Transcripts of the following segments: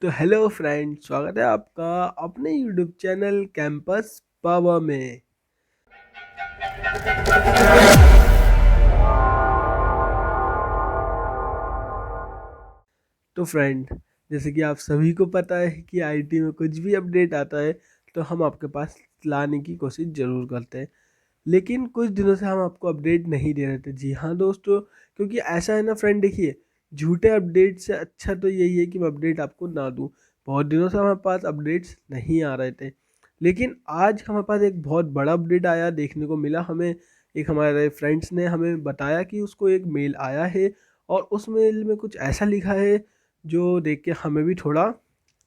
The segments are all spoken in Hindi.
तो हेलो फ्रेंड, स्वागत है आपका अपने यूट्यूब चैनल कैंपस पावर में। तो फ्रेंड, जैसे कि आप सभी को पता है कि आईटी में कुछ भी अपडेट आता है तो हम आपके पास लाने की कोशिश ज़रूर करते हैं। लेकिन कुछ दिनों से हम आपको अपडेट नहीं दे रहे थे। जी हाँ दोस्तों, क्योंकि ऐसा है ना फ्रेंड, देखिए, झूठे अपडेट से अच्छा तो यही है कि मैं अपडेट आपको ना दूं। बहुत दिनों से हमारे पास अपडेट्स नहीं आ रहे थे, लेकिन आज हमारे पास एक बहुत बड़ा अपडेट आया, देखने को मिला हमें। एक हमारे फ्रेंड्स ने हमें बताया कि उसको एक मेल आया है और उस मेल में कुछ ऐसा लिखा है जो देख के हमें भी थोड़ा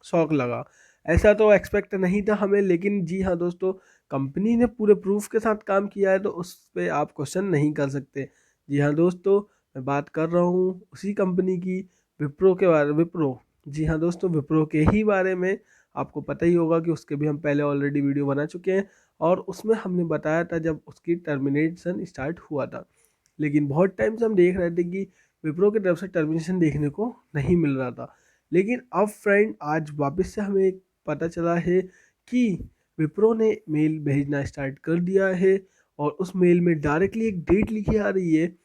शौक लगा। ऐसा तो एक्सपेक्ट नहीं था हमें, लेकिन जी हाँ दोस्तों, कंपनी ने पूरे प्रूफ के साथ काम किया है तो उस पे आप क्वेश्चन नहीं कर सकते। जी हाँ दोस्तों, मैं बात कर रहा हूँ उसी कंपनी की, विप्रो के बारे विप्रो। जी हाँ दोस्तों, विप्रो के ही बारे में। आपको पता ही होगा कि उसके भी हम पहले ऑलरेडी वीडियो बना चुके हैं और उसमें हमने बताया था जब उसकी टर्मिनेशन स्टार्ट हुआ था। लेकिन बहुत टाइम से हम देख रहे थे कि विप्रो की तरफ से टर्मिनेशन देखने को नहीं मिल रहा था। लेकिन अब फ्रेंड, आज वापस से हमें पता चला है कि विप्रो ने मेल भेजना स्टार्ट कर दिया है और उस मेल में डायरेक्टली एक डेट लिखी आ रही है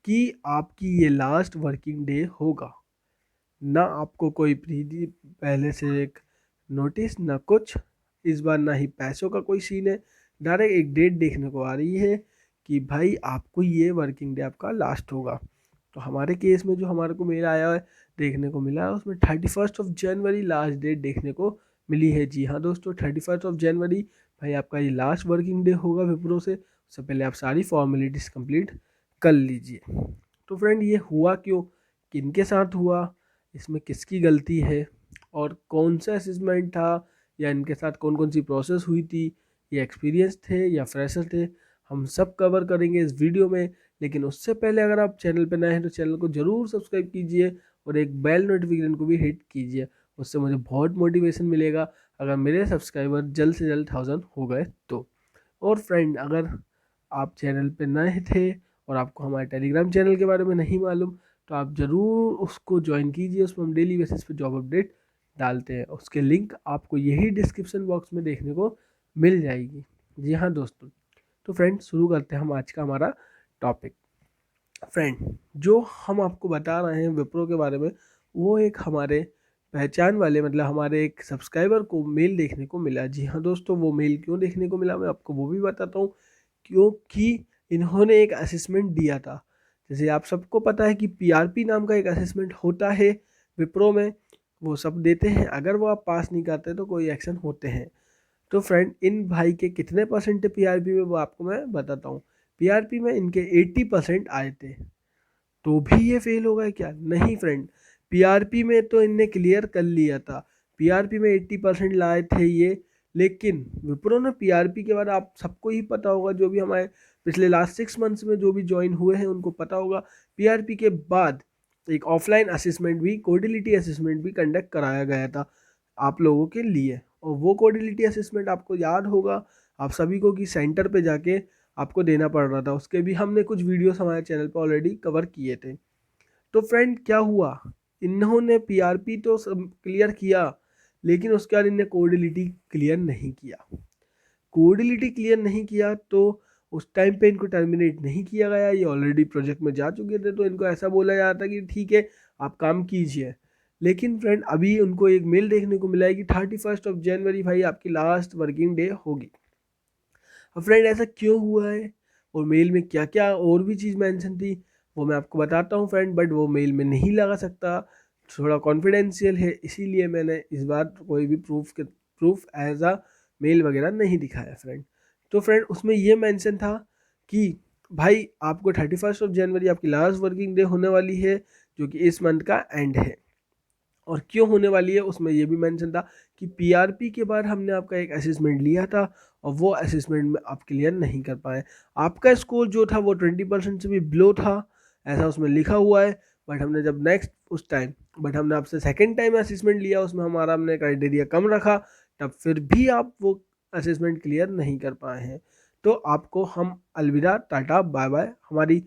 कि आपकी ये लास्ट वर्किंग डे होगा। ना आपको कोई प्री पहले से एक नोटिस, ना कुछ। इस बार ना ही पैसों का कोई सीन है, डायरेक्ट एक डेट देखने को आ रही है कि भाई आपको ये वर्किंग डे आपका लास्ट होगा। तो हमारे केस में जो हमारे को मेल आया है, देखने को मिला है, उसमें 31 जनवरी लास्ट डेट देखने को मिली है। जी हाँ दोस्तों, 31 जनवरी भाई आपका ये लास्ट वर्किंग डे होगा विप्रो से। उससे पहले आप सारी फॉर्मेलिटीज़ कंप्लीट कर लीजिए। तो फ्रेंड, ये हुआ क्यों, किनके साथ हुआ, इसमें किसकी गलती है और कौन सा असेसमेंट था, या इनके साथ कौन कौन सी प्रोसेस हुई थी, ये एक्सपीरियंस थे या फ्रेशर थे, हम सब कवर करेंगे इस वीडियो में। लेकिन उससे पहले अगर आप चैनल पर नए हैं तो चैनल को ज़रूर सब्सक्राइब कीजिए और एक बेल नोटिफिकेशन को भी हिट कीजिए। उससे मुझे बहुत मोटिवेशन मिलेगा अगर मेरे सब्सक्राइबर जल्द से जल्द 1000 हो गए तो। और फ्रेंड, अगर आप चैनल पे नए थे और आपको हमारे टेलीग्राम चैनल के बारे में नहीं मालूम तो आप ज़रूर उसको ज्वाइन कीजिए। उसमें हम डेली बेसिस पे जॉब अपडेट डालते हैं। उसके लिंक आपको यही डिस्क्रिप्शन बॉक्स में देखने को मिल जाएगी। जी हाँ दोस्तों, तो फ्रेंड शुरू करते हैं हम आज का हमारा टॉपिक। फ्रेंड, जो हम आपको बता रहे हैं विप्रो के बारे में, वो एक हमारे पहचान वाले, मतलब हमारे एक सब्सक्राइबर को मेल देखने को मिला। जी हाँ दोस्तों, वो मेल क्यों देखने को मिला मैं आपको वो भी बताता हूँ। क्योंकि इन्होंने एक असेसमेंट दिया था। जैसे आप सबको पता है कि पीआरपी नाम का एक असेसमेंट होता है विप्रो में, वो सब देते हैं। अगर वो आप पास नहीं करते तो कोई एक्शन होते हैं। तो फ्रेंड, इन भाई के कितने परसेंट पीआरपी में वो आपको मैं बताता हूँ। पीआरपी में इनके 80% आए थे। तो भी ये फेल हो गए क्या? नहीं फ्रेंड, पीआरपी में तो इनने क्लियर कर लिया था। पीआरपी में 80% लाए थे ये। लेकिन विप्रो ने पीआरपी के बाद, आप सबको ही पता होगा, जो भी हमारे पिछले लास्ट 6 मंथ्स में जो भी ज्वाइन हुए हैं उनको पता होगा, पीआरपी के बाद एक ऑफलाइन असेसमेंट भी, कोडिलिटी असेसमेंट भी कंडक्ट कराया गया था आप लोगों के लिए। और वो कोडिलिटी असेसमेंट आपको याद होगा आप सभी को कि सेंटर पे जाके आपको देना पड़ रहा था। उसके भी हमने कुछ वीडियोस हमारे चैनल पर ऑलरेडी कवर किए थे। तो फ्रेंड, क्या हुआ, इन्होंने पीआरपी तो क्लियर किया, लेकिन उसके बाद इनने कोडिलिटी क्लियर नहीं किया। कोडिलिटी क्लियर नहीं किया तो उस टाइम पे इनको टर्मिनेट नहीं किया गया। ये ऑलरेडी प्रोजेक्ट में जा चुके थे, तो इनको ऐसा बोला जाता कि ठीक है आप काम कीजिए। लेकिन फ्रेंड, अभी उनको एक मेल देखने को मिला है कि 31 जनवरी भाई आपकी लास्ट वर्किंग डे होगी। अब फ्रेंड, ऐसा क्यों हुआ है और मेल में क्या क्या और भी चीज़ मेंशन थी वो मैं आपको बताता हूँ फ्रेंड, बट वो मेल में नहीं लगा सकता, थोड़ा कॉन्फिडेंशियल है, इसीलिए मैंने इस बार कोई भी प्रूफ एज अ मेल वगैरह नहीं दिखाया फ्रेंड। तो फ्रेंड, उसमें ये मेंशन था कि भाई आपको 31 जनवरी आपकी लास्ट वर्किंग डे होने वाली है, जो कि इस मंथ का एंड है। और क्यों होने वाली है उसमें ये भी मेंशन था कि पीआरपी के बाद हमने आपका एक असेसमेंट लिया था और वो असेसमेंट में आप क्लियर नहीं कर पाए। आपका स्कोर जो था वो 20% से भी बिलो था, ऐसा उसमें लिखा हुआ है। बट हमने जब नेक्स्ट उस टाइम बट हमने आपसे सेकेंड टाइम असेसमेंट लिया, उसमें हमारा हमने क्राइटेरिया कम रखा, तब फिर भी आप वो असेसमेंट क्लियर नहीं कर पाए हैं। तो आपको हम अलविदा, टाटा बाय बाय, हमारी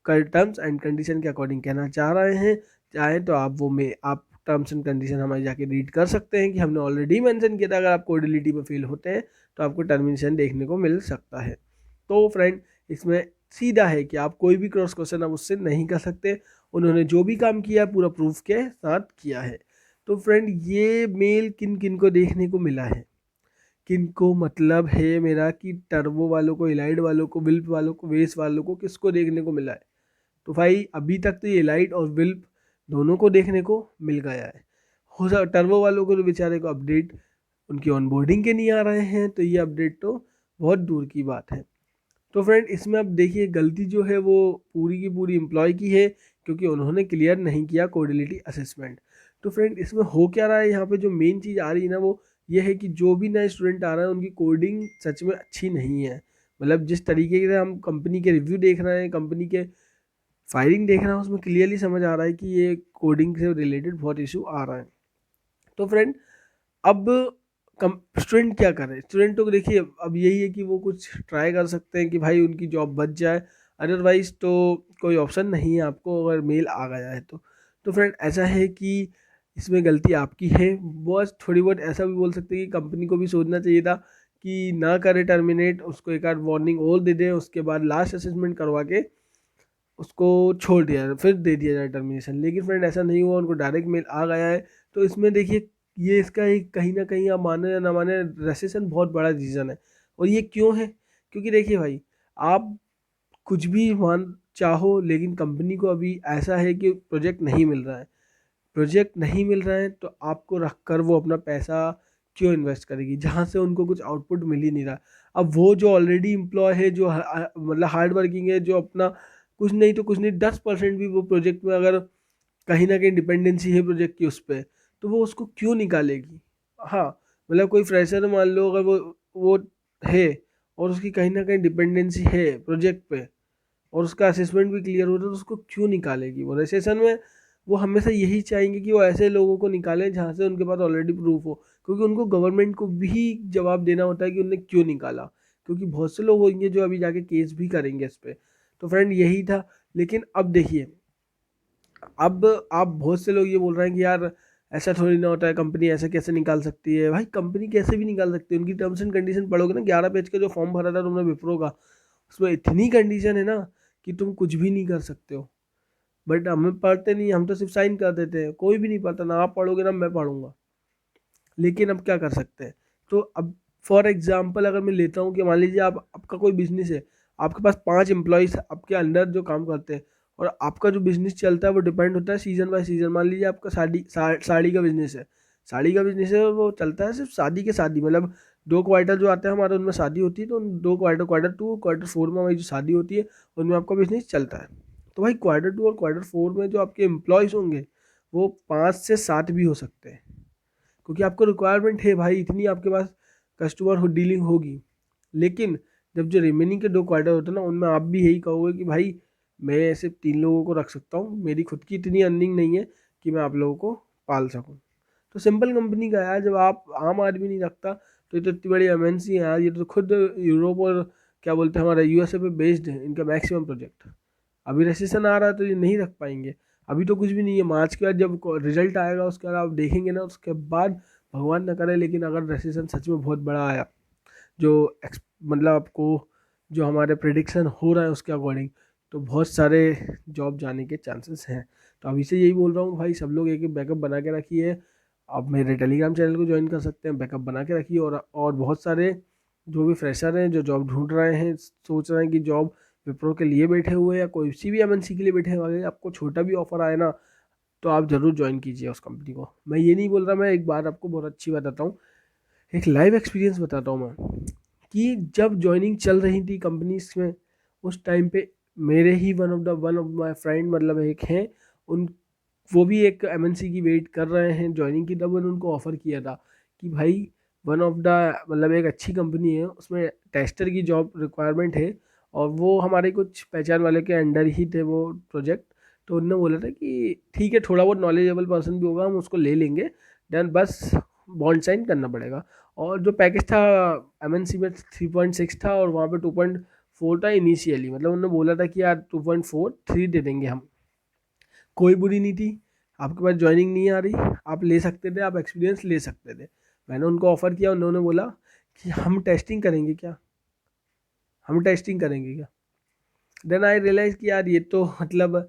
टर्म्स एंड कंडीशन के अकॉर्डिंग कहना चाह रहे हैं। चाहे तो आप वो में आप टर्म्स एंड कंडीशन हमारे जाके रीड कर सकते हैं कि हमने ऑलरेडी मेंशन किया था अगर आप कोडिलिटी में फेल होते हैं तो आपको टर्मिनेशन देखने को मिल सकता है। तो फ्रेंड इसमें सीधा है कि आप कोई भी क्रॉस क्वेश्चन आप उससे नहीं कर सकते, उन्होंने जो भी काम किया पूरा प्रूफ के साथ किया है। तो फ्रेंड ये मेल किन किन को देखने को मिला है, किन को मतलब है मेरा कि टर्बो वालों को, इलाइट वालों को, विल्प वालों को, वेस वालों को, किसको देखने को मिला है? तो भाई अभी तक तो ये इलाइट और विल्प दोनों को देखने को मिल गया है। हो सकता टर्बो वालों को तो बेचारे को अपडेट उनकी ऑनबोर्डिंग के नहीं आ रहे हैं, तो ये अपडेट तो बहुत दूर की बात है। तो फ्रेंड इसमें अब देखिए गलती जो है वो पूरी की पूरी एम्प्लॉय की है, क्योंकि उन्होंने क्लियर नहीं किया कोडिलिटी असेसमेंट। तो फ्रेंड इसमें हो क्या रहा है, यहाँ पे जो मेन चीज़ आ रही है ना वो ये है कि जो भी नए स्टूडेंट आ रहे हैं उनकी कोडिंग सच में अच्छी नहीं है। मतलब जिस तरीके से हम कंपनी के रिव्यू देख रहे हैं, कंपनी के फायरिंग देख रहे हैं, उसमें क्लियरली समझ आ रहा है कि ये कोडिंग से रिलेटेड बहुत इशू आ रहा है। तो फ्रेंड अब स्टूडेंट क्या कर रहे हैं, स्टूडेंटों को देखिए अब यही है कि वो कुछ ट्राई कर सकते हैं कि भाई उनकी जॉब बच जाए, अदरवाइज तो कोई ऑप्शन नहीं है आपको अगर मेल आ गया है तो फ्रेंड ऐसा है कि इसमें गलती आपकी है। बस थोड़ी बहुत ऐसा भी बोल सकते हैं कि कंपनी को भी सोचना चाहिए था कि ना करे टर्मिनेट, उसको एक आध वार्निंग और दे दें, उसके बाद लास्ट असेसमेंट करवा के उसको छोड़ दिया, फिर दे दिया जाए टर्मिनेशन। लेकिन फ्रेंड ऐसा नहीं हुआ, उनको डायरेक्ट मेल आ गया है। तो इसमें देखिए ये इसका एक कहीं ना कहीं आप माने या ना माने रेसेशन बहुत बड़ा रीज़न है। और ये क्यों है, क्योंकि देखिए भाई आप कुछ भी मान चाहो, लेकिन कंपनी को अभी ऐसा है कि प्रोजेक्ट नहीं मिल रहा है, प्रोजेक्ट नहीं मिल रहा है तो आपको रख कर वो अपना पैसा क्यों इन्वेस्ट करेगी जहाँ से उनको कुछ आउटपुट मिल ही नहीं रहा। अब वो जो ऑलरेडी एम्प्लॉय है, जो मतलब हार्ड वर्किंग है, जो अपना कुछ नहीं तो कुछ नहीं 10% भी वो प्रोजेक्ट में अगर कहीं ना कहीं डिपेंडेंसी है प्रोजेक्ट की उस पर, तो वो उसको क्यों निकालेगी। हाँ मतलब कोई फ्रेशर मान लो अगर वो है और उसकी कहीं ना कहीं डिपेंडेंसी है प्रोजेक्ट पे और उसका असेसमेंट भी क्लियर हो रहा है, तो उसको क्यों निकालेगी। वो रिसेशन में वो हमेशा यही चाहेंगे कि वो ऐसे लोगों को निकालें जहाँ से उनके पास ऑलरेडी प्रूफ हो, क्योंकि उनको गवर्नमेंट को भी जवाब देना होता है कि उन्हें क्यों निकाला, क्योंकि बहुत से लोग होंगे जो अभी जाके केस भी करेंगे इस पर। तो फ्रेंड यही था। लेकिन अब देखिए अब आप बहुत से लोग ये बोल रहे हैं कि यार ऐसा थोड़ी ना होता है, कंपनी ऐसा कैसे निकाल सकती है। भाई कंपनी कैसे भी निकाल सकती है, उनकी टर्म्स एंड कंडीशन पढ़ोगे ना, 11 पेज का जो फॉर्म भरा था तुमने विप्रो का, उसमें इतनी कंडीशन है ना कि तुम कुछ भी नहीं कर सकते हो। बट हमें पढ़ते नहीं, हम तो सिर्फ साइन कर देते हैं, कोई भी नहीं पढ़ता, ना आप पढ़ोगे ना मैं पढ़ूंगा। लेकिन अब क्या कर सकते हैं। तो अब फॉर एग्जाम्पल अगर मैं लेता हूँ कि मान लीजिए आपका कोई बिजनेस है, आपके पास 5 एम्प्लॉयज़ आपके अंडर जो काम करते हैं, और आपका जो बिजनेस चलता है वो डिपेंड होता है सीजन बाय सीजन। मान लीजिए आपका साड़ी का बिजनेस है, साड़ी का बिजनेस है, वो चलता है सिर्फ शादी के शादी, मतलब 2 क्वार्टर जो आते हैं हमारे उनमें शादी होती है, तो उन 2 क्वार्टर, Q2 Q4 में हमारी जो शादी होती है उनमें आपका बिजनेस चलता है। तो भाई Q2 और Q4 में जो आपके एम्प्लॉयज़ होंगे वो 5 से 7 भी हो सकते हैं, क्योंकि आपको रिक्वायरमेंट है भाई, इतनी आपके पास कस्टमर हो डीलिंग होगी। लेकिन जब जो रिमेनिंग के 2 क्वार्टर होते हैं ना, उनमें आप भी यही कहोगे कि भाई मैं सिर्फ 3 लोगों को रख सकता हूँ, मेरी खुद की इतनी अर्निंग नहीं है कि मैं आप लोगों को पाल सकूँ। तो सिंपल कंपनी का यार, जब आप आम आदमी नहीं रखता तो ये तो इतनी बड़ी एमएनसी है यार, ये तो खुद यूरोप और क्या बोलते हैं हमारा यूएसए पे बेस्ड है इनका मैक्सिमम प्रोजेक्ट। अभी रेसेशन आ रहा है तो ये नहीं रख पाएंगे। अभी तो कुछ भी नहीं है, मार्च के बाद जब रिजल्ट आएगा उसके बाद आप देखेंगे ना, उसके बाद भगवान न करे लेकिन अगर रेसेशन सच में बहुत बड़ा आया, जो मतलब आपको जो हमारे प्रिडिक्शन हो रहा है उसके अकॉर्डिंग, तो बहुत सारे जॉब जाने के चांसेस हैं। तो अभी से यही बोल रहा हूँ भाई, सब लोग एक एक बैकअप बना के रखिए। आप मेरे टेलीग्राम चैनल को ज्वाइन कर सकते हैं, बैकअप बना के रखिए। और बहुत सारे जो भी फ्रेशर हैं जो जॉब ढूंढ रहे हैं, सोच रहे हैं कि जॉब विप्रो के लिए बैठे हुए या कोई सी भी एमएनसी के लिए बैठे हुए, आपको छोटा भी ऑफर आए ना तो आप ज़रूर ज्वाइन कीजिए उस कंपनी को। मैं ये नहीं बोल रहा, मैं एक बार आपको बहुत अच्छी बताता हूँ, एक लाइव एक्सपीरियंस बताता हूँ मैं, कि जब ज्वाइनिंग चल रही थी कंपनीज में उस टाइम पे मेरे ही वन ऑफ माय फ्रेंड मतलब एक हैं, उन वो भी एक एमएनसी की वेट कर रहे हैं ज्वाइनिंग की, तब मैंने उनको ऑफ़र किया था कि भाई वन ऑफ द मतलब एक अच्छी कंपनी है, उसमें टेस्टर की जॉब रिक्वायरमेंट है, और वो हमारे कुछ पहचान वाले के अंडर ही थे वो प्रोजेक्ट। तो उन्होंने बोला था कि ठीक है, थोड़ा बहुत नॉलेजेबल पर्सन भी होगा, हम उसको ले लेंगे, देन बस बॉन्ड साइन करना पड़ेगा। और जो पैकेज था एमएनसी में 3.6 था और वहाँ पे 2.4 था इनिशियली, मतलब उन्होंने बोला था कि यार 2.4 3 दे देंगे हम। कोई बुरी नहीं थी, आपके पास ज्वाइनिंग नहीं आ रही, आप ले सकते थे, आप एक्सपीरियंस ले सकते थे। मैंने उनको ऑफ़र किया, उन्होंने बोला कि हम टेस्टिंग करेंगे क्या, हम टेस्टिंग करेंगे क्या। देन आई रियलाइज़ कि यार ये तो मतलब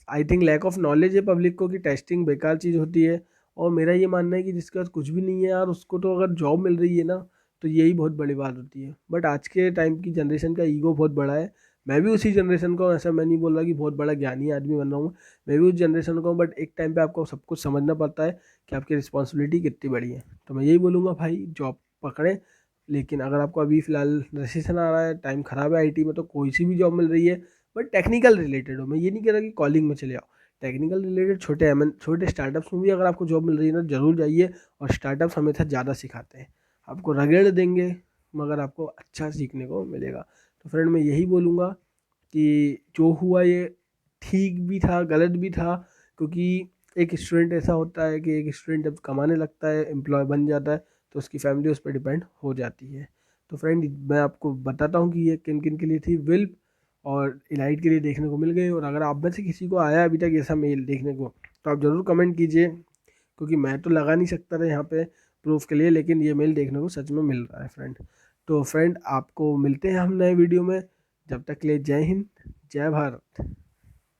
I think lack of knowledge है पब्लिक को कि टेस्टिंग बेकार चीज़ होती है। और मेरा ये मानना है कि जिसके पास कुछ भी नहीं है यार, उसको तो अगर जॉब मिल रही है ना, तो यही बहुत बड़ी बात होती है। बट आज के टाइम की जनरेशन का ईगो बहुत बड़ा है। मैं भी उसी जनरेशन का हूँ, ऐसा मैं नहीं बोल रहा कि बहुत बड़ा ज्ञानी आदमी बन रहा हूँ, मैं भी उस जनरेशन का हूँ। बट एक टाइम पे आपको सब कुछ समझना पड़ता है कि आपकी रिस्पॉन्सिबिलिटी कितनी बड़ी है। तो मैं यही बोलूँगा भाई, जॉब पकड़ें। लेकिन अगर आपको अभी फ़िलहाल रेसेशन आ रहा है, टाइम ख़राब है आईटी में, तो कोई सी भी जॉब मिल रही है बट टेक्निकल रिलेटेड हो। मैं ये नहीं कह रहा कि कॉलिंग में चले जाओ, टेक्निकल रिलेटेड छोटे स्टार्टअप्स में भी अगर आपको जॉब मिल रही है ना, ज़रूर जाइए। और स्टार्टअप्स हमेशा ज़्यादा सिखाते हैं, आपको रगड़ देंगे मगर आपको अच्छा सीखने को मिलेगा। तो फ्रेंड मैं यही बोलूँगा कि जो हुआ ये ठीक भी था, गलत भी था। क्योंकि एक स्टूडेंट ऐसा होता है कि एक स्टूडेंट जब कमाने लगता है, एम्प्लॉय बन जाता है, तो उसकी फैमिली उस पर डिपेंड हो जाती है। तो फ्रेंड मैं आपको बताता हूँ कि ये किन किन के लिए थी। विल्प और इलाइट के लिए देखने को मिल गई। और अगर आप में से किसी को आया अभी तक ऐसा मेल देखने को, तो आप ज़रूर कमेंट कीजिए, क्योंकि मैं तो लगा नहीं सकता था यहाँ पे प्रूफ के लिए, लेकिन ये मेल देखने को सच में मिल रहा है फ्रेंड। तो फ्रेंड आपको मिलते हैं हम नए वीडियो में, जब तक के लिए जय हिंद, जय भारत।